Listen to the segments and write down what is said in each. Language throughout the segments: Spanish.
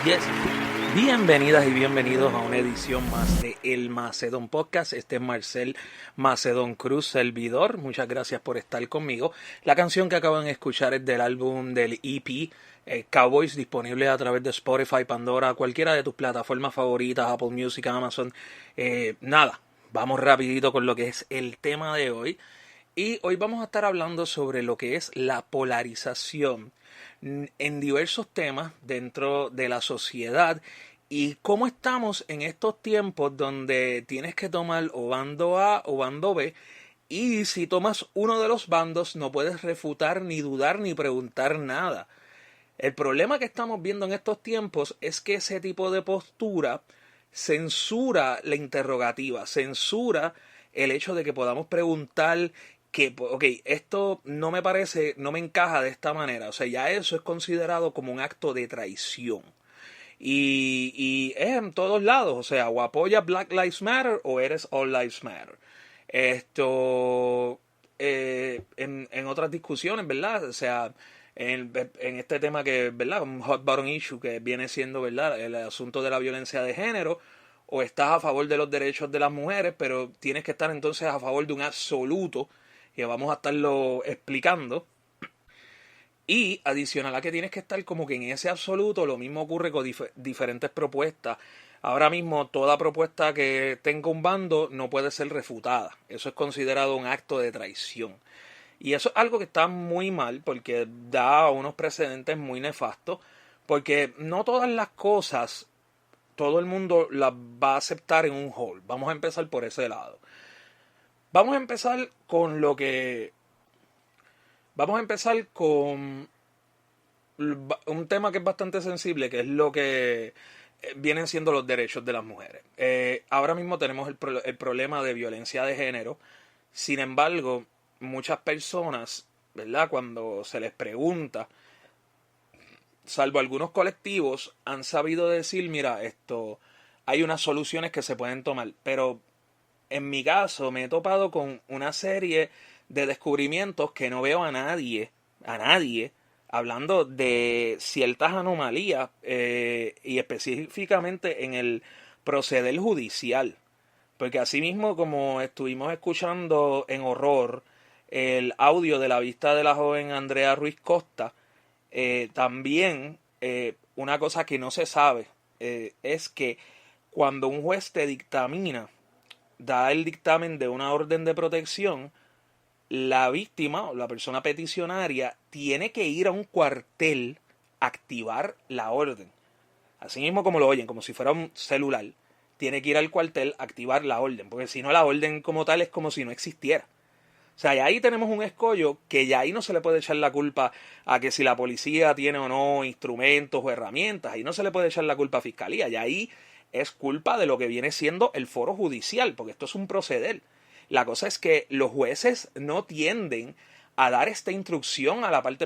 Yes. Bienvenidas y bienvenidos a una edición más de El Macedón Podcast. Este es Marcel Macedón Cruz, servidor. Muchas gracias por estar conmigo. La canción que acaban de escuchar es del álbum del EP Cowboys, disponible a través de Spotify, Pandora, cualquiera de tus plataformas favoritas, Apple Music, Amazon. Vamos rapidito con lo que es el tema de hoy. Y hoy vamos a estar hablando sobre lo que es la polarización en diversos temas dentro de la sociedad y cómo estamos en estos tiempos donde tienes que tomar o bando A o bando B, y si tomas uno de los bandos no puedes refutar ni dudar ni preguntar nada. El problema que estamos viendo en estos tiempos es que ese tipo de postura censura la interrogativa, censura el hecho de que podamos preguntar que, ok, esto no me parece, no me encaja de esta manera. O sea, ya eso es considerado como un acto de traición. Y es en todos lados, o sea, o apoyas Black Lives Matter o eres All Lives Matter. Esto, en otras discusiones, ¿verdad? O sea, en este tema que, ¿verdad? Un hot button issue que viene siendo, ¿verdad? El asunto de la violencia de género. O estás a favor de los derechos de las mujeres, pero tienes que estar entonces a favor de un absoluto, que vamos a estarlo explicando. Y adicional a que tienes que estar como que en ese absoluto, lo mismo ocurre con diferentes propuestas. Ahora mismo toda propuesta que tenga un bando no puede ser refutada. Eso es considerado un acto de traición. Y eso es algo que está muy mal porque da unos precedentes muy nefastos. Porque no todas las cosas todo el mundo las va a aceptar en un hall. Vamos a empezar por ese lado. Vamos a empezar con lo que... Vamos a empezar con un tema que es bastante sensible, que es lo que vienen siendo los derechos de las mujeres. Ahora mismo tenemos el problema de violencia de género. Sin embargo, muchas personas, ¿verdad? Cuando se les pregunta, salvo algunos colectivos, han sabido decir, mira, esto, hay unas soluciones que se pueden tomar. Pero en mi caso me he topado con una serie de descubrimientos que no veo a nadie, hablando de ciertas anomalías y específicamente en el proceder judicial. Porque así mismo como estuvimos escuchando en horror el audio de la vista de la joven Andrea Ruiz Costa, también una cosa que no se sabe es que cuando un juez te dictamina, da el dictamen de una orden de protección, la víctima o la persona peticionaria tiene que ir a un cuartel a activar la orden. Así mismo como lo oyen, como si fuera un celular, tiene que ir al cuartel a activar la orden, porque si no la orden como tal es como si no existiera. O sea, y ahí tenemos un escollo que ya ahí no se le puede echar la culpa a que si la policía tiene o no instrumentos o herramientas, ahí no se le puede echar la culpa a fiscalía, y ahí es culpa de lo que viene siendo el foro judicial, porque esto es un proceder. La cosa es que los jueces no tienden a dar esta instrucción a la parte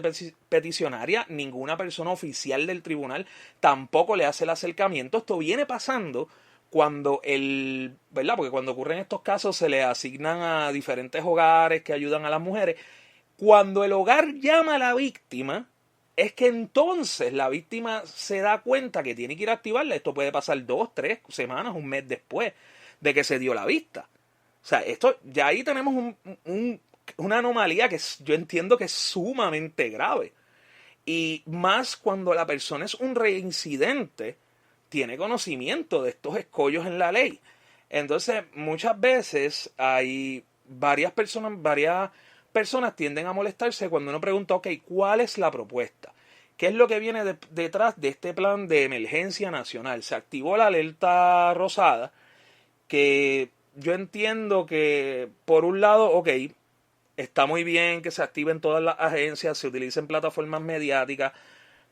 peticionaria, ninguna persona oficial del tribunal tampoco le hace el acercamiento. Esto viene pasando cuando ¿verdad? Porque cuando ocurren estos casos se le asignan a diferentes hogares que ayudan a las mujeres. Cuando el hogar llama a la víctima, es que entonces la víctima se da cuenta que tiene que ir a activarla. Esto puede pasar 2, 3 semanas, un mes después de que se dio la vista. O sea, esto, ya ahí tenemos una anomalía que yo entiendo que es sumamente grave. Y más cuando la persona es un reincidente, tiene conocimiento de estos escollos en la ley. Entonces, muchas veces hay varias personas tienden a molestarse cuando uno pregunta, ok, ¿cuál es la propuesta? ¿Qué es lo que viene detrás de este plan de emergencia nacional? Se activó la alerta rosada, que yo entiendo que, por un lado, ok, está muy bien que se activen todas las agencias, se utilicen plataformas mediáticas,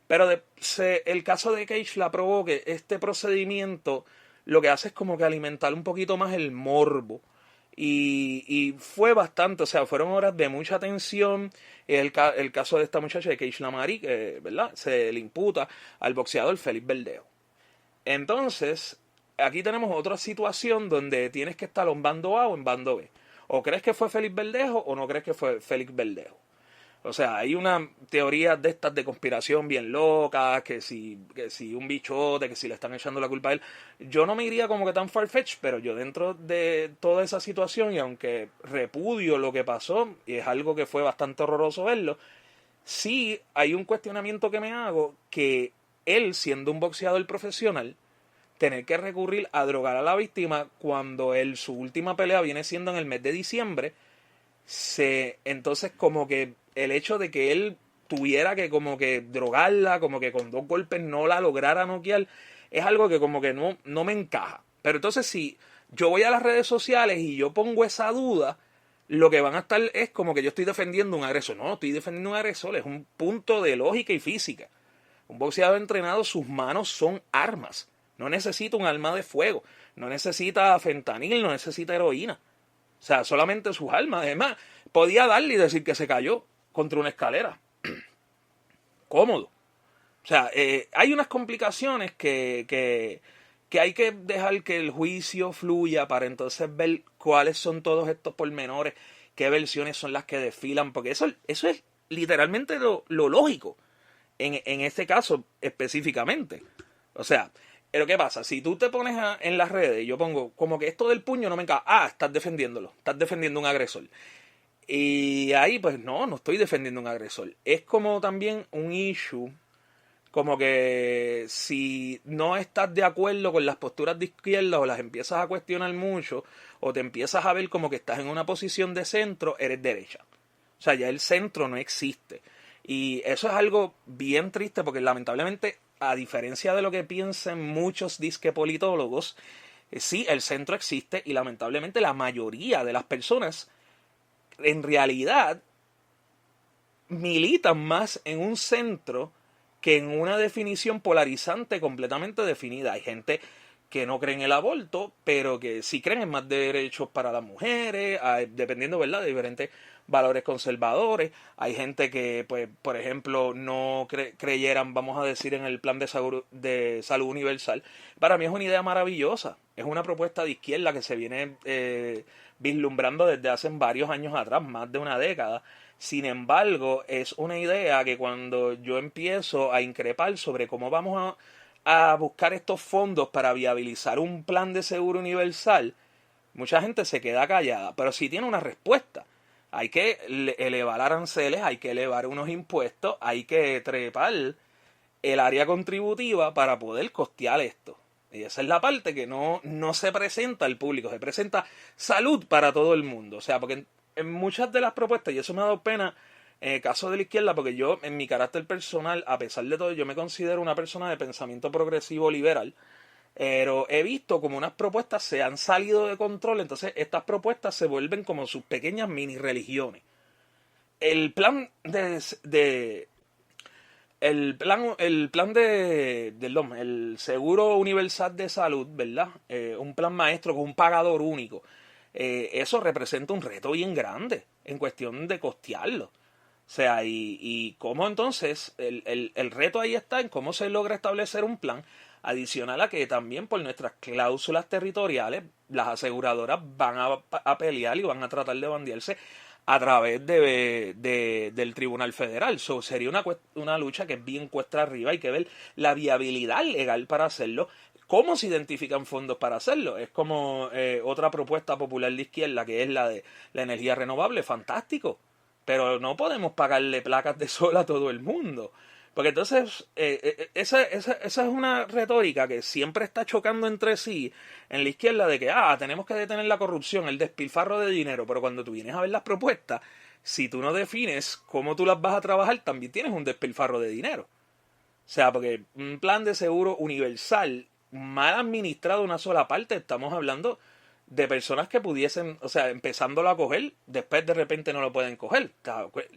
pero el caso de Cage la provoque, este procedimiento lo que hace es como que alimentar un poquito más el morbo. Y fue bastante, o sea, fueron horas de mucha tensión. El caso de esta muchacha de Cage Lamari, que, ¿verdad? Se le imputa al boxeador Félix Verdejo. Entonces, aquí tenemos otra situación donde tienes que estar en bando A o en bando B. O crees que fue Félix Verdejo o no crees que fue Félix Verdejo. O sea, hay una teoría de estas de conspiración bien locas, que si un bichote, que si le están echando la culpa a él. Yo no me iría como que tan farfetch, pero yo dentro de toda esa situación, y aunque repudio lo que pasó, y es algo que fue bastante horroroso verlo, sí hay un cuestionamiento que me hago, que él, siendo un boxeador profesional, tener que recurrir a drogar a la víctima cuando él, su última pelea viene siendo en el mes de diciembre, entonces como que el hecho de que él tuviera que como que drogarla, como que con 2 golpes no la lograra noquear, es algo que como que no me encaja. Pero entonces si yo voy a las redes sociales y yo pongo esa duda, lo que van a estar es como que yo estoy defendiendo un agresor. No, estoy defendiendo un agresor, es un punto de lógica y física. Un boxeador entrenado, sus manos son armas. No necesita un arma de fuego, no necesita fentanil, no necesita heroína. O sea, solamente sus armas. Además, podía darle y decir que se cayó contra una escalera. Cómodo. O sea, hay unas complicaciones que hay que dejar que el juicio fluya para entonces ver cuáles son todos estos pormenores, qué versiones son las que desfilan, porque eso es literalmente lo lógico en este caso específicamente. O sea, pero ¿qué pasa? Si tú te pones en las redes y yo pongo como que esto del puño no me encaja, estás defendiéndolo, estás defendiendo un agresor. Y ahí pues no estoy defendiendo un agresor. Es como también un issue, como que si no estás de acuerdo con las posturas de izquierda o las empiezas a cuestionar mucho o te empiezas a ver como que estás en una posición de centro, eres derecha. O sea, ya el centro no existe. Y eso es algo bien triste porque lamentablemente, a diferencia de lo que piensan muchos disque politólogos, sí, el centro existe y lamentablemente la mayoría de las personas en realidad militan más en un centro que en una definición polarizante completamente definida. Hay gente que no cree en el aborto, pero que sí creen en más derechos para las mujeres, dependiendo, ¿verdad?, de diferentes valores conservadores. Hay gente que, pues, por ejemplo, no creyeran, vamos a decir, en el plan de salud universal. Para mí es una idea maravillosa. Es una propuesta de izquierda que se viene vislumbrando desde hace varios años atrás, más de una década. Sin embargo, es una idea que cuando yo empiezo a increpar sobre cómo vamos a buscar estos fondos para viabilizar un plan de seguro universal, mucha gente se queda callada, pero sí tiene una respuesta. Hay que elevar aranceles, hay que elevar unos impuestos, hay que trepar el área contributiva para poder costear esto. Y esa es la parte que no se presenta al público, se presenta salud para todo el mundo. O sea, porque en muchas de las propuestas, y eso me ha dado pena en el caso de la izquierda, porque yo, en mi carácter personal, a pesar de todo, yo me considero una persona de pensamiento progresivo liberal, pero he visto como unas propuestas se han salido de control, entonces estas propuestas se vuelven como sus pequeñas mini religiones. El plan el seguro universal de salud, ¿verdad? Un plan maestro con un pagador único. Eso representa un reto bien grande en cuestión de costearlo. O sea, y cómo entonces el reto ahí está en cómo se logra establecer un plan adicional a que también por nuestras cláusulas territoriales las aseguradoras van a pelear y van a tratar de bandearse a través del Tribunal Federal. So, sería una lucha que es bien cuesta arriba. Hay que ver la viabilidad legal para hacerlo. ¿Cómo se identifican fondos para hacerlo? Es como otra propuesta popular de izquierda, que es la de la energía renovable. Fantástico. Pero no podemos pagarle placas de sol a todo el mundo. Porque entonces, esa es una retórica que siempre está chocando entre sí en la izquierda de que, tenemos que detener la corrupción, el despilfarro de dinero, pero cuando tú vienes a ver las propuestas, si tú no defines cómo tú las vas a trabajar, también tienes un despilfarro de dinero. O sea, porque un plan de seguro universal, mal administrado una sola parte, estamos hablando de personas que pudiesen, o sea, empezándolo a coger, después de repente no lo pueden coger.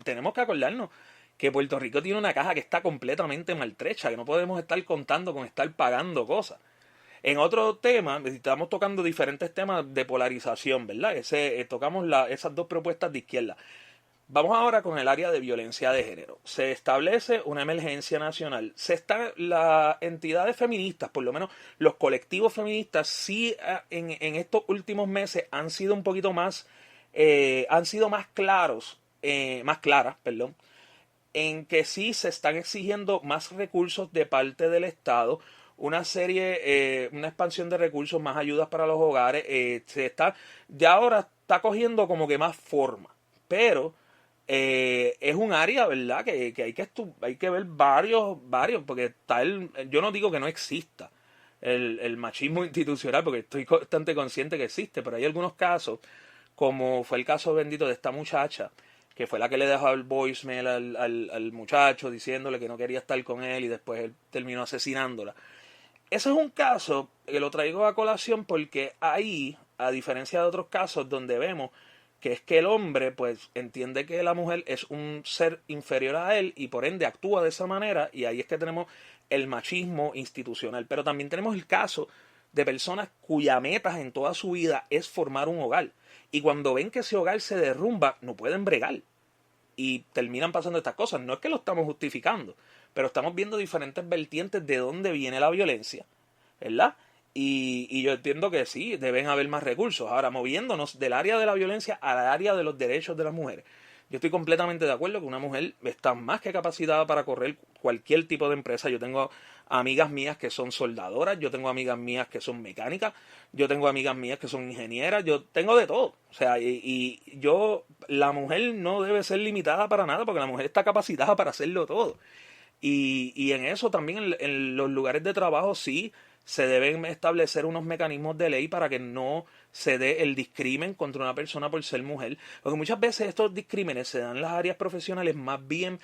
Tenemos que acordarnos que Puerto Rico tiene una caja que está completamente maltrecha, que no podemos estar contando con estar pagando cosas. En otro tema, estamos tocando diferentes temas de polarización, ¿verdad? Tocamos esas dos propuestas de izquierda. Vamos ahora con el área de violencia de género. Se establece una emergencia nacional. Las entidades feministas, por lo menos los colectivos feministas, sí en estos últimos meses han sido un poquito más, han sido más claras, perdón, en que sí se están exigiendo más recursos de parte del Estado, una expansión de recursos, más ayudas para los hogares, ya ahora está cogiendo como que más forma, pero es un área, ¿verdad? Que hay que ver varios, porque yo no digo que no exista el machismo institucional, porque estoy bastante consciente que existe, pero hay algunos casos, como fue el caso bendito de esta muchacha, que fue la que le dejó el voicemail al muchacho diciéndole que no quería estar con él y después él terminó asesinándola. Ese es un caso que lo traigo a colación porque ahí, a diferencia de otros casos donde vemos que es que el hombre pues entiende que la mujer es un ser inferior a él y por ende actúa de esa manera, y ahí es que tenemos el machismo institucional. Pero también tenemos el caso de personas cuya meta en toda su vida es formar un hogar, y cuando ven que ese hogar se derrumba no pueden bregar y terminan pasando estas cosas. No es que lo estamos justificando, pero estamos viendo diferentes vertientes de dónde viene la violencia, ¿verdad? Y yo entiendo que sí, deben haber más recursos. Ahora, moviéndonos del área de la violencia al área de los derechos de las mujeres. Yo estoy completamente de acuerdo que una mujer está más que capacitada para correr cualquier tipo de empresa. Yo tengo amigas mías que son soldadoras, yo tengo amigas mías que son mecánicas, yo tengo amigas mías que son ingenieras, yo tengo de todo. O sea, la mujer no debe ser limitada para nada porque la mujer está capacitada para hacerlo todo. Y en eso también en los lugares de trabajo sí se deben establecer unos mecanismos de ley para que no se dé el discrimen contra una persona por ser mujer. Porque muchas veces estos discrímenes se dan en las áreas profesionales más bien,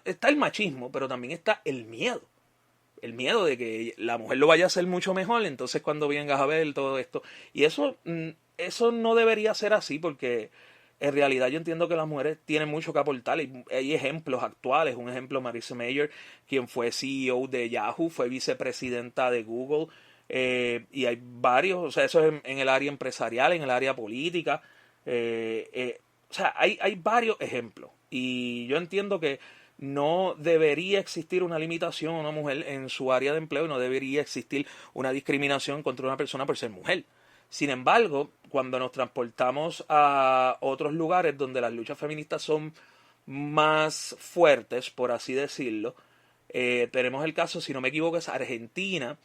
está el machismo, pero también está el miedo. El miedo de que la mujer lo vaya a hacer mucho mejor, entonces cuando vengas a ver todo esto. Y eso no debería ser así porque en realidad yo entiendo que las mujeres tienen mucho que aportar y hay ejemplos actuales. Un ejemplo, Marissa Mayer, quien fue CEO de Yahoo, fue vicepresidenta de Google, y hay varios, o sea, eso es en el área empresarial, en el área política, o sea, hay varios ejemplos y yo entiendo que no debería existir una limitación a una mujer en su área de empleo y no debería existir una discriminación contra una persona por ser mujer. Sin embargo, cuando nos transportamos a otros lugares donde las luchas feministas son más fuertes, por así decirlo, tenemos el caso, si no me equivoco, es Argentina,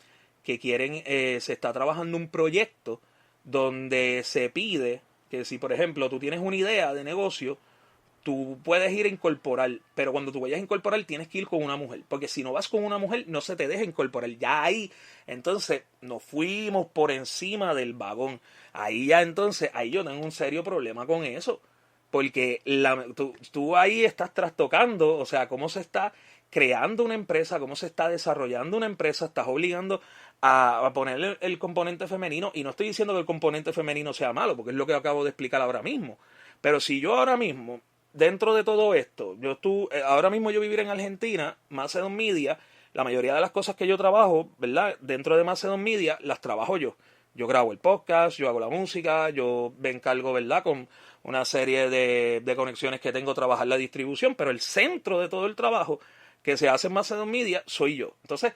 que se está trabajando un proyecto donde se pide que si, por ejemplo, tú tienes una idea de negocio, tú puedes ir a incorporar, pero cuando tú vayas a incorporar tienes que ir con una mujer, porque si no vas con una mujer no se te deja incorporar. Ya ahí, entonces, nos fuimos por encima del vagón. Ahí ya entonces, ahí yo tengo un serio problema con eso, porque tú ahí estás trastocando, o sea, cómo se está creando una empresa, cómo se está desarrollando una empresa, estás obligando a ponerle el componente femenino, y no estoy diciendo que el componente femenino sea malo, porque es lo que acabo de explicar ahora mismo, pero si yo ahora mismo dentro de todo esto, ahora mismo yo vivir en Argentina, Macedon Media, la mayoría de las cosas que yo trabajo, ¿verdad? Dentro de Macedon Media, las trabajo yo. Yo grabo el podcast, yo hago la música, yo me encargo, ¿verdad? Con una serie de conexiones que tengo, trabajar la distribución, pero el centro de todo el trabajo que se hace en Macedon Media soy yo. Entonces,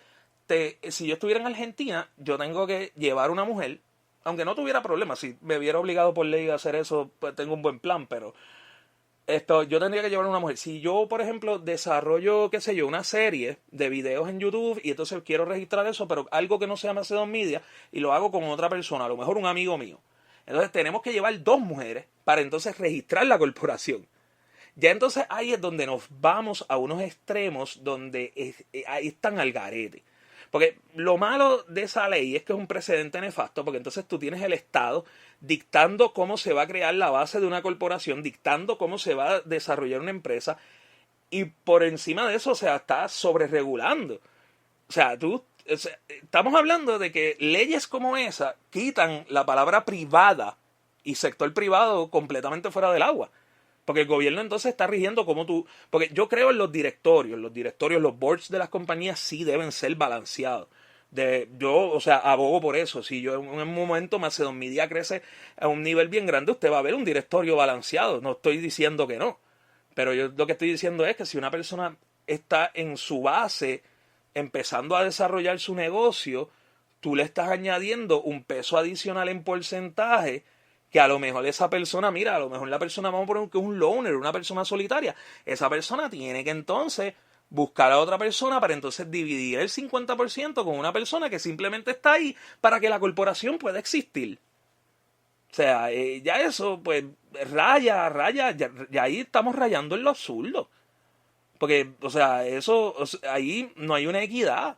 si yo estuviera en Argentina, yo tengo que llevar una mujer, aunque no tuviera problemas, si me viera obligado por ley a hacer eso, pues tengo un buen plan, pero yo tendría que llevar una mujer. Si yo, por ejemplo, desarrollo, qué sé yo, una serie de videos en YouTube y entonces quiero registrar eso, pero algo que no sea Macedon Media, y lo hago con otra persona, a lo mejor un amigo mío. Entonces tenemos que llevar dos mujeres para entonces registrar la corporación. Ya entonces ahí es donde nos vamos a unos extremos donde ahí están al garete. Porque lo malo de esa ley es que es un precedente nefasto, porque entonces tú tienes el Estado dictando cómo se va a crear la base de una corporación, dictando cómo se va a desarrollar una empresa, y por encima de eso, o sea, está sobreregulando. O sea, estamos hablando de que leyes como esa quitan la palabra privada y sector privado completamente fuera del agua. Porque el gobierno entonces está rigiendo como porque yo creo en los directorios, los boards de las compañías sí deben ser balanceados. O sea, abogo por eso. Si yo en un momento Macedon Media crece a un nivel bien grande, usted va a ver un directorio balanceado. No estoy diciendo que no. Pero yo lo que estoy diciendo es que si una persona está en su base empezando a desarrollar su negocio, tú le estás añadiendo un peso adicional en porcentaje que a lo mejor esa persona, mira, a lo mejor la persona, vamos a poner que es un loner, una persona solitaria, esa persona tiene que entonces buscar a otra persona para entonces dividir el 50% con una persona que simplemente está ahí para que la corporación pueda existir. O sea, ya eso, pues, raya, ya ahí estamos rayando en lo absurdo. Porque, o sea, eso, ahí no hay una equidad.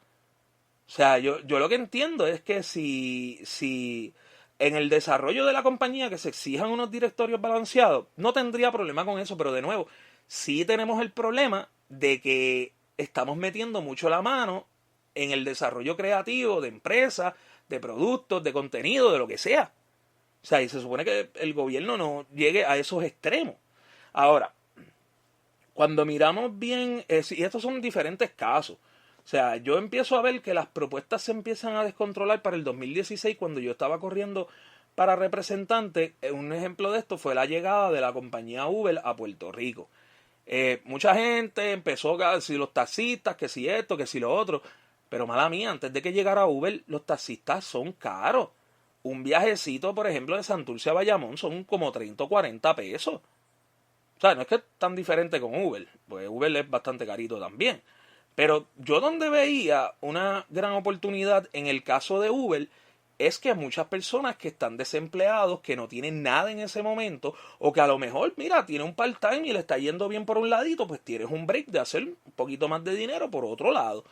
O sea, yo lo que entiendo es que si en el desarrollo de la compañía que se exijan unos directorios balanceados, no tendría problema con eso, pero de nuevo, sí tenemos el problema de que estamos metiendo mucho la mano en el desarrollo creativo de empresas, de productos, de contenido, de lo que sea. O sea, y se supone que el gobierno no llegue a esos extremos. Ahora, cuando miramos bien, y estos son diferentes casos, o sea, yo empiezo a ver que las propuestas se empiezan a descontrolar para el 2016 cuando yo estaba corriendo para representante. Un ejemplo de esto fue la llegada de la compañía Uber a Puerto Rico. Mucha gente empezó a decir los taxistas, que si esto, que si lo otro, pero mala mía, antes de que llegara Uber, los taxistas son caros. Un viajecito, por ejemplo, de Santurce a Bayamón son como 30 o 40 pesos. O sea, no es que es tan diferente con Uber, pues Uber es bastante carito también. Pero yo donde veía una gran oportunidad en el caso de Uber es que muchas personas que están desempleados, que no tienen nada en ese momento, o que a lo mejor, mira, tiene un part-time y le está yendo bien por un ladito, pues tienes un break de hacer un poquito más de dinero por otro lado.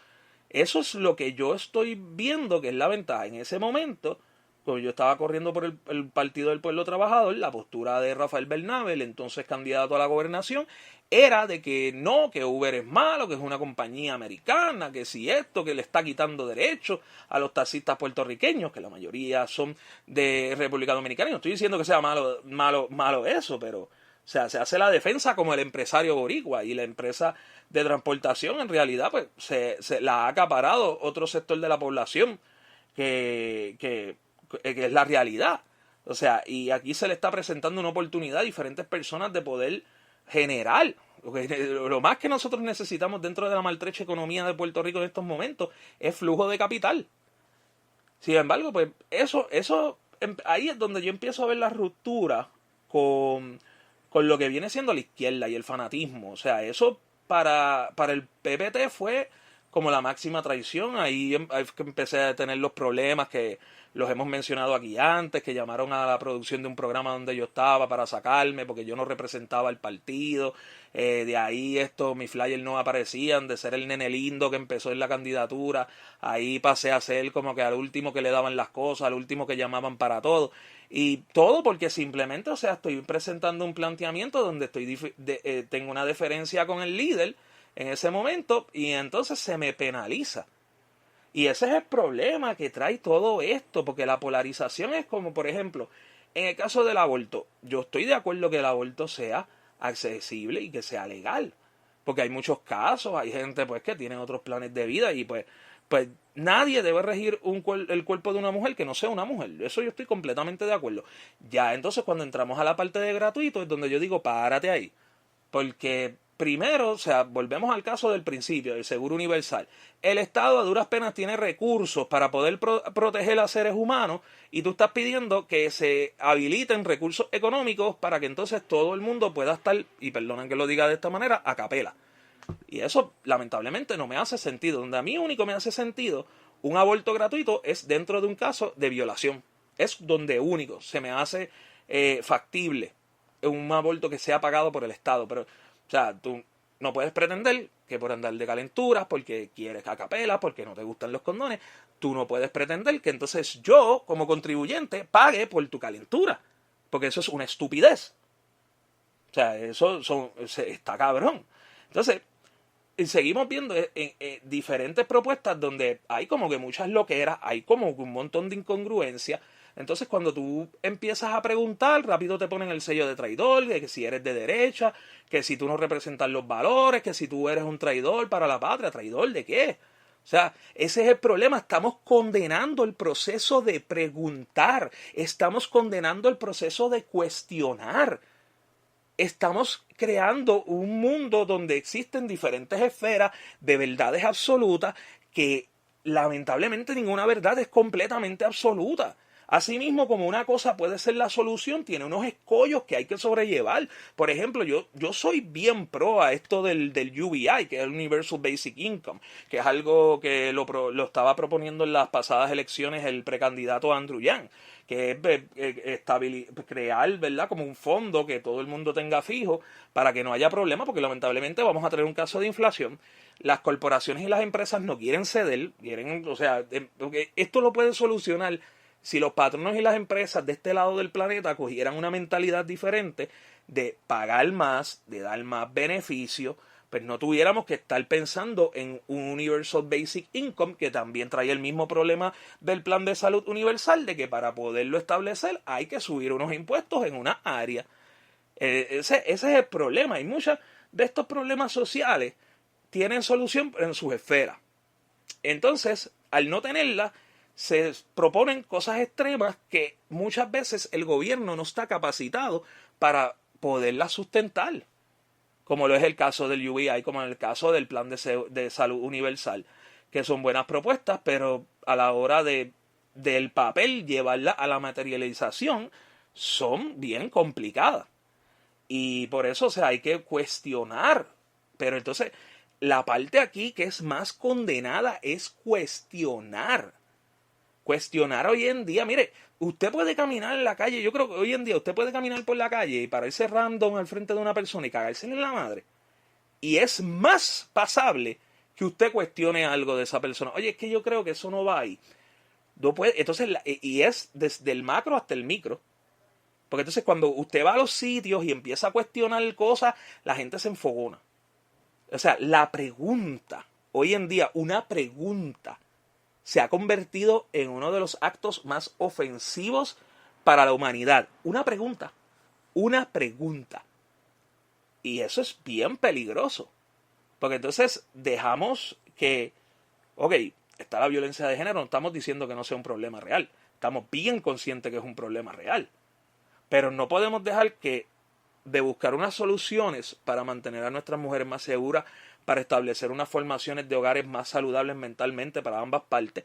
Eso es lo que yo estoy viendo que es la ventaja en ese momento. Cuando yo estaba corriendo por el Partido del Pueblo Trabajador, la postura de Rafael Bernabe, el entonces candidato a la gobernación, era de que no, que Uber es malo, que es una compañía americana, que si esto, que le está quitando derechos a los taxistas puertorriqueños, que la mayoría son de República Dominicana. Y no estoy diciendo que sea malo eso, pero, o sea, se hace la defensa como el empresario boricua, y la empresa de transportación en realidad pues se la ha acaparado otro sector de la población que es la realidad. O sea, y aquí se le está presentando una oportunidad a diferentes personas de poder generar. Lo más que nosotros necesitamos dentro de la maltrecha economía de Puerto Rico en estos momentos es flujo de capital. Sin embargo, pues eso ahí es donde yo empiezo a ver la ruptura con lo que viene siendo la izquierda y el fanatismo. O sea, eso para el PPT fue como la máxima traición. Ahí empecé a tener los problemas que los hemos mencionado aquí antes, que llamaron a la producción de un programa donde yo estaba para sacarme porque yo no representaba el partido. De ahí mis flyers no aparecían, de ser el nene lindo que empezó en la candidatura, ahí pasé a ser como que al último que le daban las cosas, al último que llamaban para todo. Y todo porque simplemente, o sea, estoy presentando un planteamiento donde tengo una deferencia con el líder en ese momento y entonces se me penaliza. Y ese es el problema que trae todo esto, porque la polarización es como, por ejemplo, en el caso del aborto, yo estoy de acuerdo que el aborto sea accesible y que sea legal, porque hay muchos casos, hay gente pues que tiene otros planes de vida y pues nadie debe regir el cuerpo de una mujer que no sea una mujer. Eso yo estoy completamente de acuerdo. Ya entonces cuando entramos a la parte de gratuito es donde yo digo, párate ahí, porque primero, o sea, volvemos al caso del principio, del seguro universal. El Estado a duras penas tiene recursos para poder proteger a seres humanos y tú estás pidiendo que se habiliten recursos económicos para que entonces todo el mundo pueda estar, y perdonen que lo diga de esta manera, a capela. Y eso lamentablemente no me hace sentido. Donde a mí único me hace sentido un aborto gratuito es dentro de un caso de violación. Es donde único se me hace factible un aborto que sea pagado por el Estado. Pero o sea, tú no puedes pretender que por andar de calenturas, porque quieres a capela, porque no te gustan los condones, tú no puedes pretender que entonces yo, como contribuyente, pague por tu calentura. Porque eso es una estupidez. O sea, está cabrón. Entonces, seguimos viendo diferentes propuestas donde hay como que muchas loqueras, hay como un montón de incongruencias. Entonces cuando tú empiezas a preguntar, rápido te ponen el sello de traidor, de que si eres de derecha, que si tú no representas los valores, que si tú eres un traidor para la patria. ¿Traidor de qué? O sea, ese es el problema. Estamos condenando el proceso de preguntar, estamos condenando el proceso de cuestionar. Estamos creando un mundo donde existen diferentes esferas de verdades absolutas que lamentablemente ninguna verdad es completamente absoluta. Asimismo, como una cosa puede ser la solución, tiene unos escollos que hay que sobrellevar. Por ejemplo, yo soy bien pro a esto del UBI, que es el Universal Basic Income, que es algo que lo estaba proponiendo en las pasadas elecciones el precandidato Andrew Yang, que es crear, ¿verdad?, como un fondo que todo el mundo tenga fijo para que no haya problema, porque lamentablemente vamos a tener un caso de inflación. Las corporaciones y las empresas no quieren ceder, o sea, porque esto lo pueden solucionar si los patronos y las empresas de este lado del planeta cogieran una mentalidad diferente de pagar más, de dar más beneficio, pues no tuviéramos que estar pensando en un Universal Basic Income que también trae el mismo problema del plan de salud universal, de que para poderlo establecer hay que subir unos impuestos en una área. Ese es el problema, y muchos de estos problemas sociales tienen solución en sus esferas. Entonces, al no tenerla, se proponen cosas extremas que muchas veces el gobierno no está capacitado para poderlas sustentar, como lo es el caso del UBI, como en el caso del plan de salud universal, que son buenas propuestas, pero a la hora del papel llevarla a la materialización son bien complicadas. Y por eso, o sea, hay que cuestionar. Pero entonces, la parte aquí que es más condenada es cuestionar. Cuestionar hoy en día, mire, usted puede caminar en la calle, yo creo que hoy en día usted puede caminar por la calle y pararse random al frente de una persona y cagarse en la madre. Y es más pasable que usted cuestione algo de esa persona. Oye, es que yo creo que eso no va ahí. No puede, entonces, y es desde el macro hasta el micro. Porque entonces cuando usted va a los sitios y empieza a cuestionar cosas, la gente se enfogona. O sea, la pregunta, hoy en día, una pregunta se ha convertido en uno de los actos más ofensivos para la humanidad. Una pregunta. Y eso es bien peligroso. Porque entonces dejamos que, ok, está la violencia de género, no estamos diciendo que no sea un problema real. Estamos bien conscientes que es un problema real. Pero no podemos dejar que de buscar unas soluciones para mantener a nuestras mujeres más seguras, para establecer unas formaciones de hogares más saludables mentalmente para ambas partes.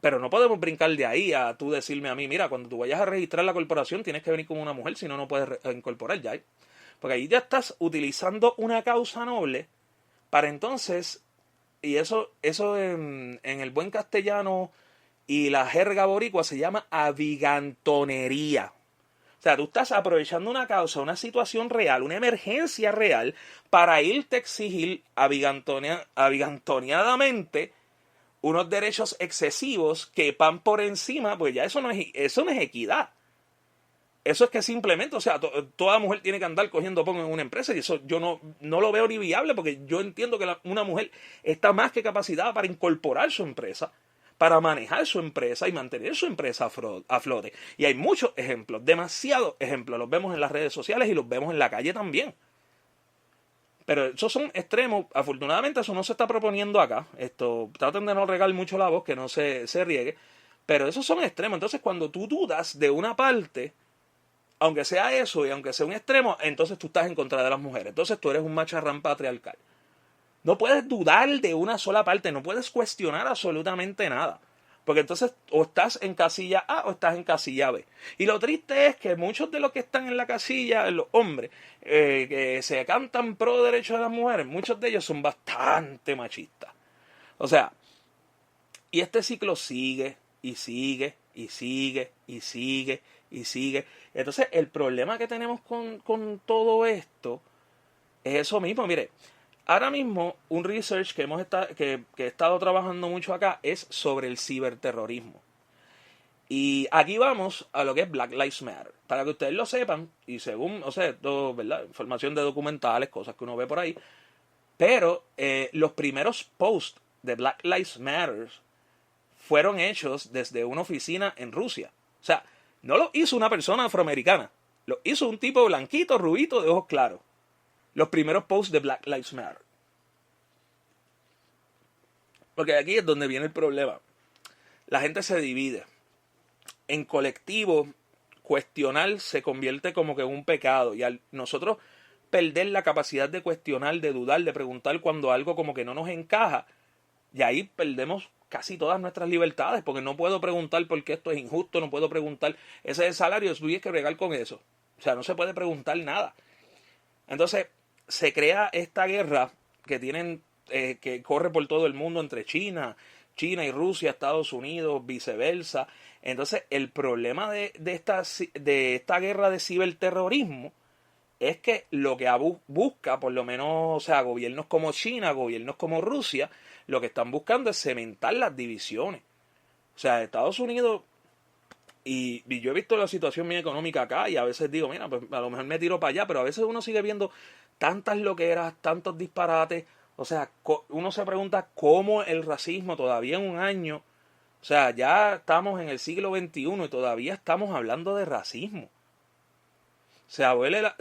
Pero no podemos brincar de ahí a tú decirme a mí, mira, cuando tú vayas a registrar la corporación tienes que venir con una mujer, si no, no puedes incorporar ya. Porque ahí ya estás utilizando una causa noble para entonces, y eso en el buen castellano y la jerga boricua se llama abigantonería. O sea, tú estás aprovechando una causa, una situación real, una emergencia real, para irte a exigir abigantoneadamente unos derechos excesivos que van por encima, pues ya eso no es equidad. Eso es que simplemente, o sea, toda mujer tiene que andar cogiendo pongo en una empresa, y eso yo no lo veo ni viable, porque yo entiendo que una mujer está más que capacitada para incorporar su empresa, para manejar su empresa y mantener su empresa a flote. Y hay muchos ejemplos, demasiados ejemplos, los vemos en las redes sociales y los vemos en la calle también. Pero esos son extremos. Afortunadamente eso no se está proponiendo acá. Traten de no regar mucho la voz, que no se riegue. Pero esos son extremos. Entonces cuando tú dudas de una parte, aunque sea eso y aunque sea un extremo, entonces tú estás en contra de las mujeres. Entonces tú eres un macharrán patriarcal. No puedes dudar de una sola parte, no puedes cuestionar absolutamente nada. Porque entonces o estás en casilla A o estás en casilla B. Y lo triste es que muchos de los que están en la casilla, los hombres, que se cantan pro derechos de las mujeres, muchos de ellos son bastante machistas. O sea, y este ciclo sigue y sigue y sigue y sigue y sigue. Entonces el problema que tenemos con todo esto es eso mismo. Mire, ahora mismo un research que he estado trabajando mucho acá es sobre el ciberterrorismo. Y aquí vamos a lo que es Black Lives Matter. Para que ustedes lo sepan, y según, o sea, todo, ¿verdad? Información de documentales, cosas que uno ve por ahí. Pero los primeros posts de Black Lives Matter fueron hechos desde una oficina en Rusia. O sea, no lo hizo una persona afroamericana. Lo hizo un tipo blanquito, rubito, de ojos claros. Los primeros posts de Black Lives Matter. Porque aquí es donde viene el problema. La gente se divide. En colectivo, cuestionar se convierte como que en un pecado. Y al nosotros perder la capacidad de cuestionar, de dudar, de preguntar cuando algo como que no nos encaja, y ahí perdemos casi todas nuestras libertades, porque no puedo preguntar por qué esto es injusto, no puedo preguntar, ese es el salario, tú tienes que bregar con eso. O sea, no se puede preguntar nada. Entonces, se crea esta guerra que tienen, que corre por todo el mundo entre China y Rusia, Estados Unidos, viceversa. Entonces, el problema de esta guerra de ciberterrorismo es que lo que busca, por lo menos, o sea, gobiernos como China, gobiernos como Rusia, lo que están buscando es cementar las divisiones. O sea, Estados Unidos, y yo he visto la situación bien económica acá, y a veces digo, mira, pues a lo mejor me tiro para allá, pero a veces uno sigue viendo tantas loqueras, tantos disparates. O sea, uno se pregunta cómo el racismo todavía en un año, o sea, ya estamos en el siglo XXI y todavía estamos hablando de racismo. Se abole la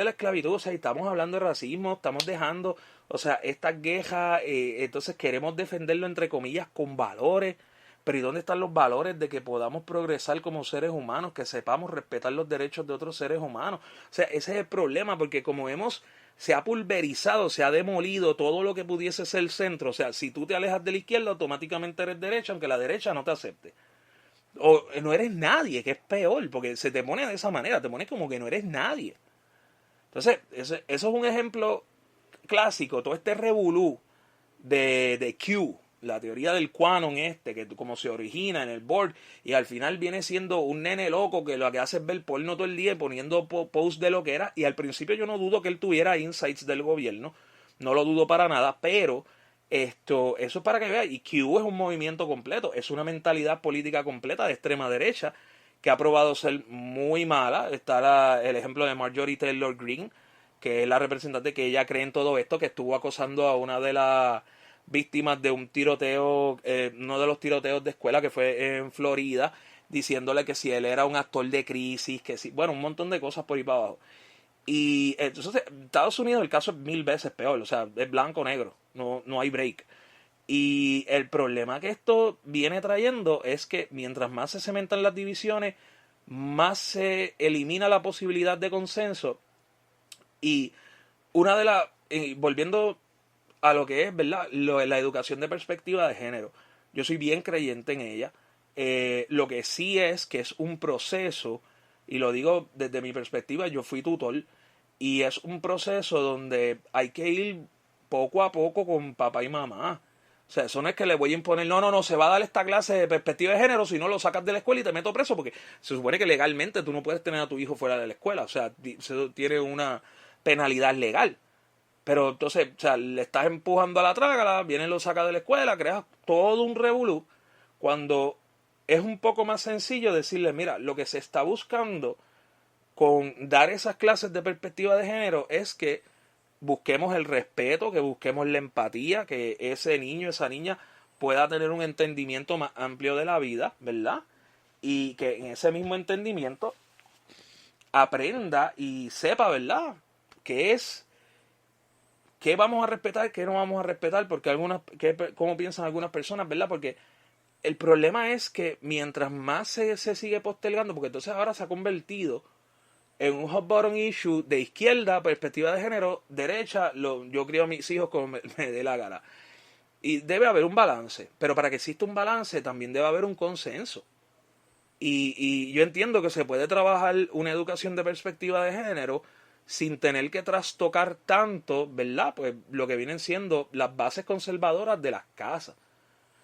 esclavitud, o sea, estamos hablando de racismo, estamos dejando, o sea, estas quejas, entonces queremos defenderlo entre comillas con valores, pero ¿y dónde están los valores de que podamos progresar como seres humanos, que sepamos respetar los derechos de otros seres humanos? O sea, ese es el problema, porque como se ha pulverizado, se ha demolido todo lo que pudiese ser el centro, o sea, si tú te alejas de la izquierda, automáticamente eres derecha, aunque la derecha no te acepte. O no eres nadie, que es peor, porque se te pone de esa manera, te pone como que no eres nadie. Entonces, eso es un ejemplo clásico, todo este revolú de Q, la teoría del QAnon que como se origina en el board, y al final viene siendo un nene loco que lo que hace es ver porno todo el día poniendo posts de lo que era, y al principio yo no dudo que él tuviera insights del gobierno, no lo dudo para nada, pero eso es para que vean, y Q es un movimiento completo, es una mentalidad política completa de extrema derecha que ha probado ser muy mala. Está el ejemplo de Marjorie Taylor Greene, que es la representante que ella cree en todo esto, que estuvo acosando a una de las víctimas de un tiroteo, uno de los tiroteos de escuela que fue en Florida, diciéndole que si él era un actor de crisis, que si, bueno, un montón de cosas por ahí para abajo. Y entonces, Estados Unidos el caso es 1000 veces peor, o sea, es blanco o negro, no hay break. Y el problema que esto viene trayendo es que mientras más se cementan las divisiones, más se elimina la posibilidad de consenso. Y una de las, volviendo a lo que es, ¿verdad? La educación de perspectiva de género. Yo soy bien creyente en ella. Lo que sí es que es un proceso, y lo digo desde mi perspectiva, yo fui tutor, y es un proceso donde hay que ir poco a poco con papá y mamá. O sea, eso no es que le voy a imponer, no, se va a dar esta clase de perspectiva de género, si no lo sacas de la escuela y te meto preso, porque se supone que legalmente tú no puedes tener a tu hijo fuera de la escuela. O sea, se tiene una penalidad legal. Pero entonces, o sea, le estás empujando a la trágala, viene lo saca de la escuela, creas todo un revolú, cuando es un poco más sencillo decirle, mira, lo que se está buscando con dar esas clases de perspectiva de género es que busquemos el respeto, que busquemos la empatía, que ese niño, esa niña pueda tener un entendimiento más amplio de la vida, ¿verdad? Y que en ese mismo entendimiento aprenda y sepa, ¿verdad? Qué vamos a respetar, qué no vamos a respetar, porque cómo piensan algunas personas, ¿verdad? Porque el problema es que mientras más se sigue postergando, porque entonces ahora se ha convertido en un hot button issue de izquierda, perspectiva de género, derecha, yo crío a mis hijos como me dé la gana. Y debe haber un balance, pero para que exista un balance también debe haber un consenso. Y yo entiendo que se puede trabajar una educación de perspectiva de género sin tener que trastocar tanto, ¿verdad? Pues lo que vienen siendo las bases conservadoras de las casas.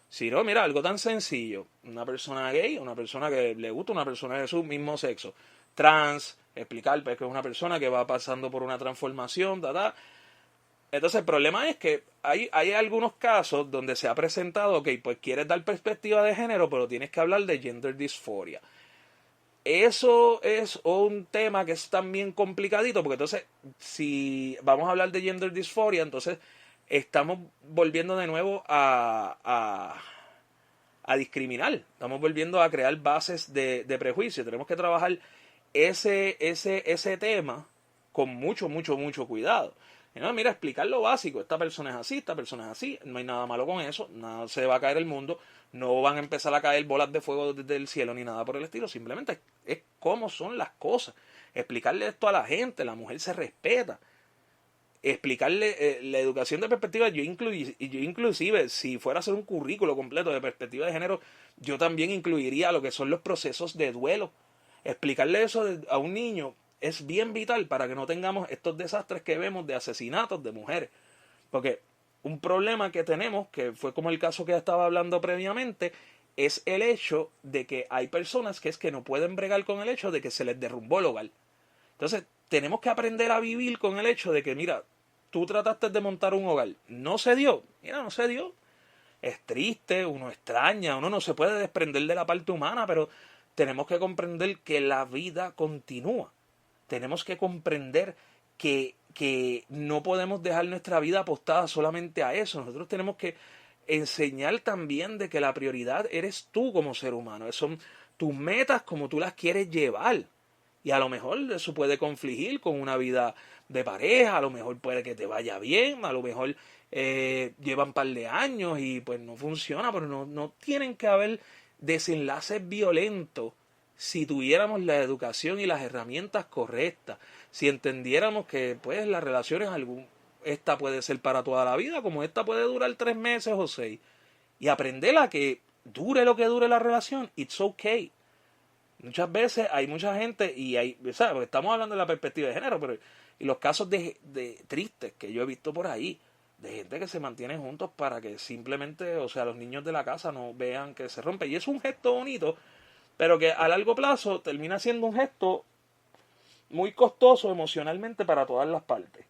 Si no, mira, algo tan sencillo. Una persona gay, una persona que le gusta, una persona de su mismo sexo. Trans, explicar pues, que es una persona que va pasando por una transformación, Entonces el problema es que hay algunos casos donde se ha presentado, ok, pues quieres dar perspectiva de género, pero tienes que hablar de gender dysphoria. Eso es un tema que es también complicadito, porque entonces, si vamos a hablar de gender dysphoria, entonces estamos volviendo de nuevo a discriminar. Estamos volviendo a crear bases de prejuicio. Tenemos que trabajar ese tema con mucho cuidado. Y no, mira, explicar lo básico. Esta persona es así, esta persona es así. No hay nada malo con eso. Nada se va a caer el mundo. No van a empezar a caer bolas de fuego desde el cielo ni nada por el estilo. Simplemente es cómo son las cosas. Explicarle esto a la gente. La mujer se respeta. explicarle la educación de perspectiva. Yo inclusive, si fuera a hacer un currículo completo de perspectiva de género, yo también incluiría lo que son los procesos de duelo. Explicarle eso a un niño es bien vital para que no tengamos estos desastres que vemos de asesinatos de mujeres. Porque un problema que tenemos, que fue como el caso que estaba hablando previamente, es el hecho de que hay personas que es que no pueden bregar con el hecho de que se les derrumbó el hogar. Entonces, tenemos que aprender a vivir con el hecho de que, mira, tú trataste de montar un hogar, no se dio, mira, no se dio. Es triste, uno extraña, uno no se puede desprender de la parte humana, pero tenemos que comprender que la vida continúa. Tenemos que comprender que no podemos dejar nuestra vida apostada solamente a eso. Nosotros tenemos que enseñar también de que la prioridad eres tú como ser humano. Son tus metas como tú las quieres llevar. Y a lo mejor eso puede confligir con una vida de pareja, a lo mejor puede que te vaya bien, a lo mejor llevan un par de años y pues no funciona, pero no tienen que haber desenlaces violentos si tuviéramos la educación y las herramientas correctas, si entendiéramos que pues las relaciones, esta puede ser para toda la vida, como esta puede durar 3 meses o 6, y aprender a que dure lo que dure la relación, it's okay. Muchas veces hay mucha gente, y hay, ¿sabes? Porque estamos hablando de la perspectiva de género, pero y los casos de tristes que yo he visto por ahí, de gente que se mantiene juntos para que simplemente, o sea, los niños de la casa no vean que se rompe. Y es un gesto bonito, pero que a largo plazo termina siendo un gesto muy costoso emocionalmente para todas las partes.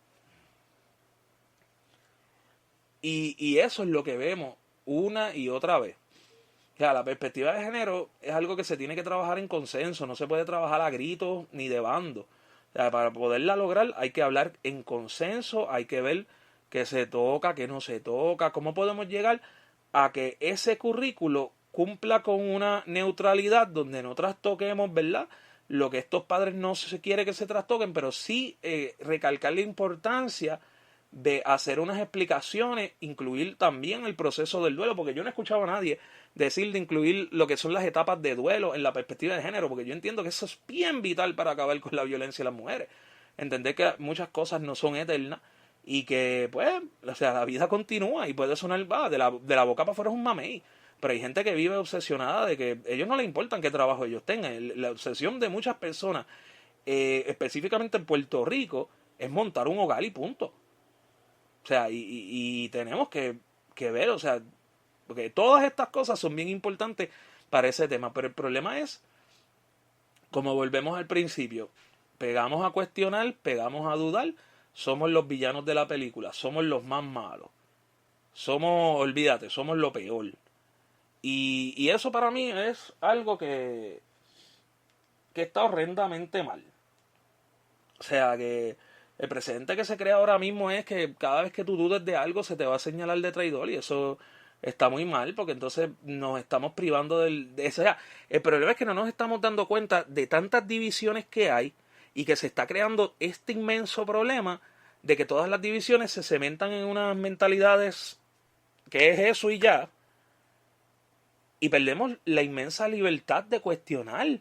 Y eso es lo que vemos una y otra vez. O sea, la perspectiva de género es algo que se tiene que trabajar en consenso, no se puede trabajar a gritos ni de bando. O sea, para poderla lograr hay que hablar en consenso, hay que ver qué se toca, qué no se toca, cómo podemos llegar a que ese currículo cumpla con una neutralidad donde no trastoquemos, ¿verdad?, lo que estos padres no se quiere que se trastoquen, pero sí recalcar la importancia de hacer unas explicaciones, incluir también el proceso del duelo, porque yo no he escuchado a nadie decir de incluir lo que son las etapas de duelo en la perspectiva de género, porque yo entiendo que eso es bien vital para acabar con la violencia de las mujeres. Entender que muchas cosas no son eternas y que, pues, o sea, la vida continúa y puede sonar, de la boca para afuera es un mamey. Pero hay gente que vive obsesionada de que a ellos no les importa qué trabajo ellos tengan. La obsesión de muchas personas, específicamente en Puerto Rico, es montar un hogar y punto. O sea, y tenemos que ver, o sea, porque todas estas cosas son bien importantes para ese tema. Pero el problema es, como volvemos al principio, pegamos a cuestionar, pegamos a dudar, somos los villanos de la película, somos los más malos. Olvídate, somos lo peor. Y eso para mí es algo que está horrendamente mal. O sea, que el precedente que se crea ahora mismo es que cada vez que tú dudes de algo se te va a señalar de traidor, y eso está muy mal, porque entonces nos estamos privando de eso. O sea, el problema es que no nos estamos dando cuenta de tantas divisiones que hay y que se está creando este inmenso problema de que todas las divisiones se cementan en unas mentalidades que es eso y ya, y perdemos la inmensa libertad de cuestionar,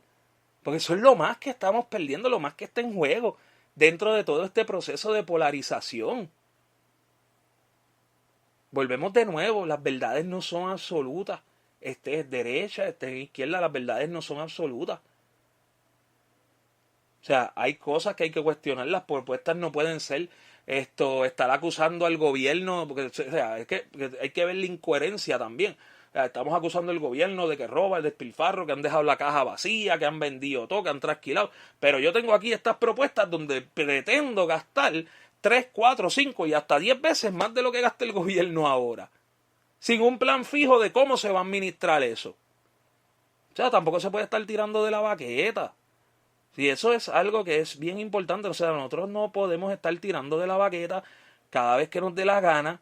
porque eso es lo más que estamos perdiendo, lo más que está en juego dentro de todo este proceso de polarización. Volvemos de nuevo, las verdades no son absolutas. Este es derecha, este es izquierda, las verdades no son absolutas. O sea, hay cosas que hay que cuestionar, las propuestas no pueden ser estar acusando al gobierno, porque o sea, es que hay que ver la incoherencia también. O sea, estamos acusando al gobierno de que roba, el despilfarro, que han dejado la caja vacía, que han vendido todo, que han trasquilado. Pero yo tengo aquí estas propuestas donde pretendo gastar 3, 4, 5 y hasta 10 veces más de lo que gasta el gobierno ahora, sin un plan fijo de cómo se va a administrar eso. O sea, tampoco se puede estar tirando de la baqueta. Si eso es algo que es bien importante, o sea, nosotros no podemos estar tirando de la baqueta cada vez que nos dé la gana,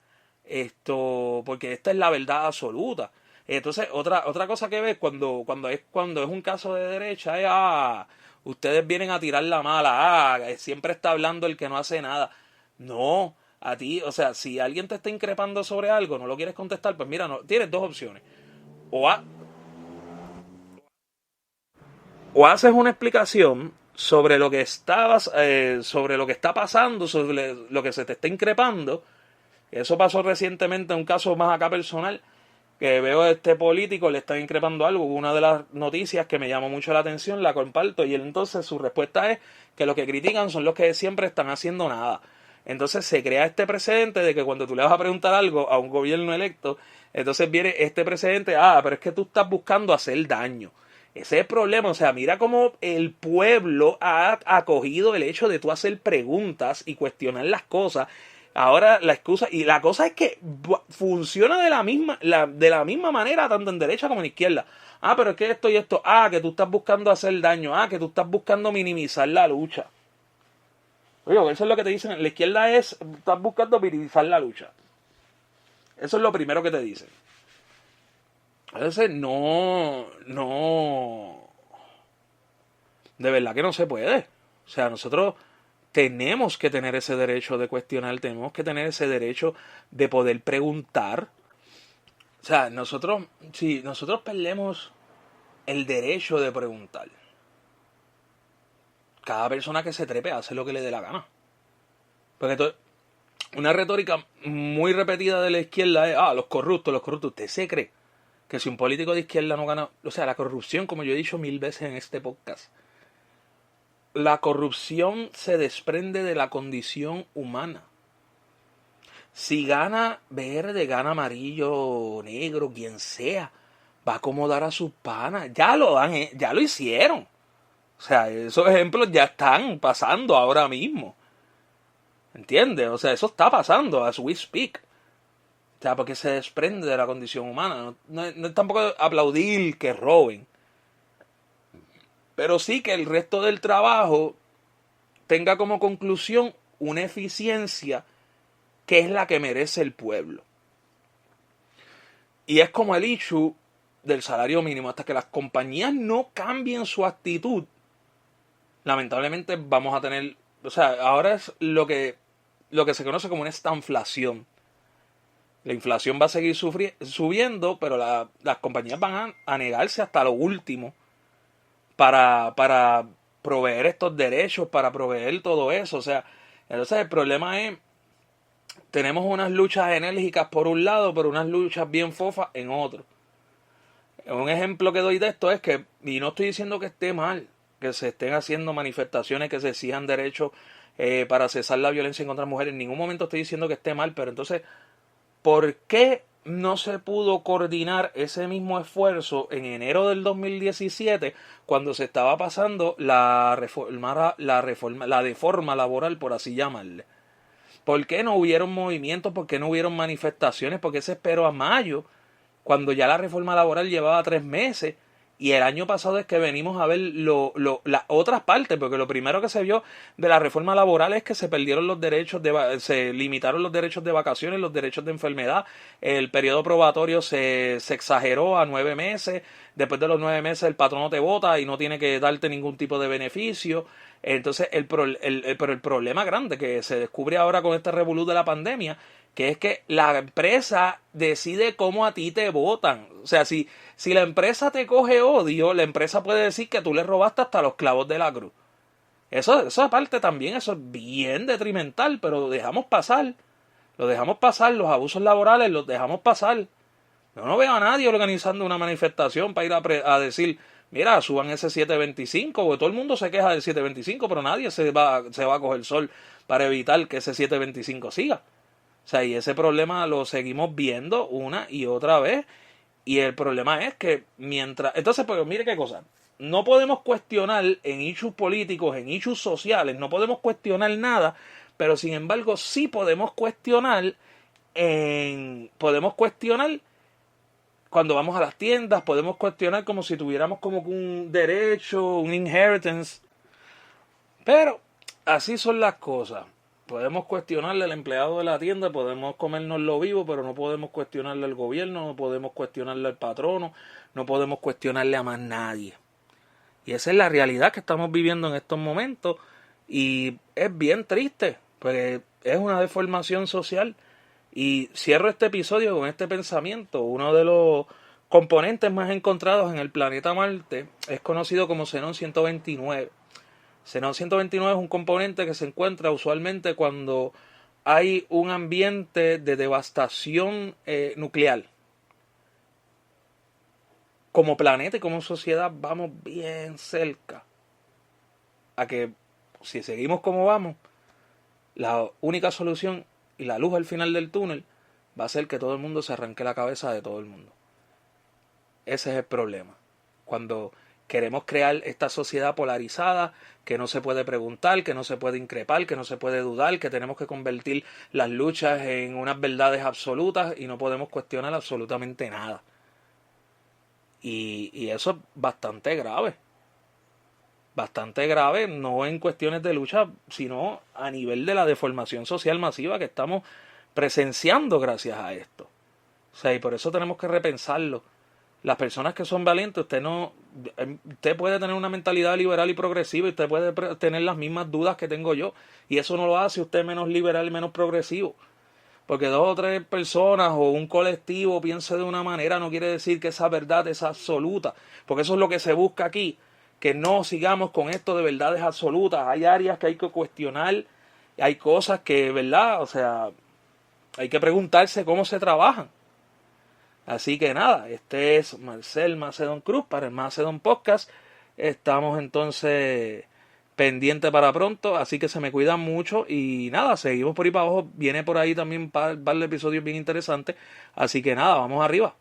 porque esta es la verdad absoluta. Entonces, otra cosa que ves cuando es un caso de derecha es, ustedes vienen a tirar la mala, siempre está hablando el que no hace nada. No, a ti, o sea, si alguien te está increpando sobre algo, no lo quieres contestar, pues mira, tienes 2 opciones. O haces una explicación sobre lo que sobre lo que está pasando, sobre lo que se te está increpando. Eso pasó recientemente, un caso más acá personal, que veo a este político, le están increpando algo. Una de las noticias que me llamó mucho la atención, la comparto, y él entonces su respuesta es que los que critican son los que siempre están haciendo nada. Entonces se crea este precedente de que cuando tú le vas a preguntar algo a un gobierno electo, entonces viene este precedente, pero es que tú estás buscando hacer daño. Ese es el problema, o sea, mira cómo el pueblo ha acogido el hecho de tú hacer preguntas y cuestionar las cosas. Ahora la excusa, y la cosa es que funciona de la misma manera tanto en derecha como en izquierda. Pero es que esto y esto, que tú estás buscando hacer daño, que tú estás buscando minimizar la lucha. Oye, eso es lo que te dicen, la izquierda estás buscando minimizar la lucha. Eso es lo primero que te dicen. Entonces, de verdad que no se puede. O sea, nosotros tenemos que tener ese derecho de cuestionar, tenemos que tener ese derecho de poder preguntar. O sea, si nosotros perdemos el derecho de preguntar, cada persona que se trepe hace lo que le dé la gana. Porque una retórica muy repetida de la izquierda es, los corruptos. ¿Usted se cree que si un político de izquierda no gana? O sea, la corrupción, como yo he dicho 1000 veces en este podcast, la corrupción se desprende de la condición humana. Si gana verde, gana amarillo, negro, quien sea, va a acomodar a sus panas. Ya lo hicieron. O sea, esos ejemplos ya están pasando ahora mismo. ¿Entiendes? O sea, eso está pasando as we speak. O sea, porque se desprende de la condición humana. No es tampoco aplaudir que roben. Pero sí que el resto del trabajo tenga como conclusión una eficiencia que es la que merece el pueblo. Y es como el issue del salario mínimo. Hasta que las compañías no cambien su actitud, lamentablemente vamos a tener... O sea, ahora es lo que se conoce como una estanflación. La inflación va a seguir subiendo, pero las compañías van a negarse hasta lo último para proveer estos derechos, para proveer todo eso. O sea, entonces el problema es, tenemos unas luchas enérgicas por un lado, pero unas luchas bien fofas en otro. Un ejemplo que doy de esto es que, y no estoy diciendo que esté mal, que se estén haciendo manifestaciones que se exijan derechos para cesar la violencia contra las mujeres. En ningún momento estoy diciendo que esté mal, pero entonces, ¿por qué no se pudo coordinar ese mismo esfuerzo en enero del 2017 cuando se estaba pasando la deforma laboral, por así llamarle? ¿Por qué no hubieron movimientos? ¿Por qué no hubieron manifestaciones? ¿Por qué se esperó a mayo, cuando ya la reforma laboral llevaba 3 meses? Y el año pasado es que venimos a ver las otras partes, porque lo primero que se vio de la reforma laboral es que se perdieron los derechos, se limitaron los derechos de vacaciones, los derechos de enfermedad, el periodo probatorio se exageró a 9 meses, después de los 9 meses el patrono te vota y no tiene que darte ningún tipo de beneficio. Entonces, pero el problema grande que se descubre ahora con este revolú de la pandemia, que es que la empresa decide cómo a ti te votan. O sea, si la empresa te coge odio, la empresa puede decir que tú le robaste hasta los clavos de la cruz. Eso aparte también, eso es bien detrimental, pero lo dejamos pasar, los abusos laborales los dejamos pasar. Yo no veo a nadie organizando una manifestación para ir a decir, mira, suban ese 725, porque todo el mundo se queja del 725, pero nadie se va a coger el sol para evitar que ese 725 siga. O sea, y ese problema lo seguimos viendo una y otra vez. Y el problema es que mientras... Entonces, pues mire qué cosa. No podemos cuestionar en issues políticos, en issues sociales, no podemos cuestionar nada, pero sin embargo sí podemos cuestionar cuando vamos a las tiendas, podemos cuestionar como si tuviéramos como un derecho, un inheritance. Pero así son las cosas. Podemos cuestionarle al empleado de la tienda, podemos comérnoslo vivo, pero no podemos cuestionarle al gobierno, no podemos cuestionarle al patrono, no podemos cuestionarle a más nadie. Y esa es la realidad que estamos viviendo en estos momentos y es bien triste, porque es una deformación social. Y cierro este episodio con este pensamiento. Uno de los componentes más encontrados en el planeta Marte es conocido como Xenón 129. Xenón 129 es un componente que se encuentra usualmente cuando hay un ambiente de devastación nuclear. Como planeta y como sociedad vamos bien cerca a que, si seguimos como vamos, la única solución y la luz al final del túnel va a ser que todo el mundo se arranque la cabeza de todo el mundo. Ese es el problema. Cuando queremos crear esta sociedad polarizada, que no se puede preguntar, que no se puede increpar, que no se puede dudar, que tenemos que convertir las luchas en unas verdades absolutas y no podemos cuestionar absolutamente nada. Y eso es bastante grave. Bastante grave, no en cuestiones de lucha, sino a nivel de la deformación social masiva que estamos presenciando gracias a esto. O sea, y por eso tenemos que repensarlo. Las personas que son valientes, usted puede tener una mentalidad liberal y progresiva y usted puede tener las mismas dudas que tengo yo. Y eso no lo hace usted menos liberal y menos progresivo. Porque 2 o 3 personas o un colectivo piense de una manera no quiere decir que esa verdad es absoluta. Porque eso es lo que se busca aquí. Que no sigamos con esto de verdades absolutas. Hay áreas que hay que cuestionar. Hay cosas que, ¿verdad? O sea, hay que preguntarse cómo se trabajan. Así que nada, este es Marcel Macedón Cruz para el Macedón Podcast. Estamos entonces pendientes para pronto, así que se me cuidan mucho y nada, seguimos por ahí para abajo. Viene por ahí también un par de episodios bien interesantes. Así que nada, vamos arriba.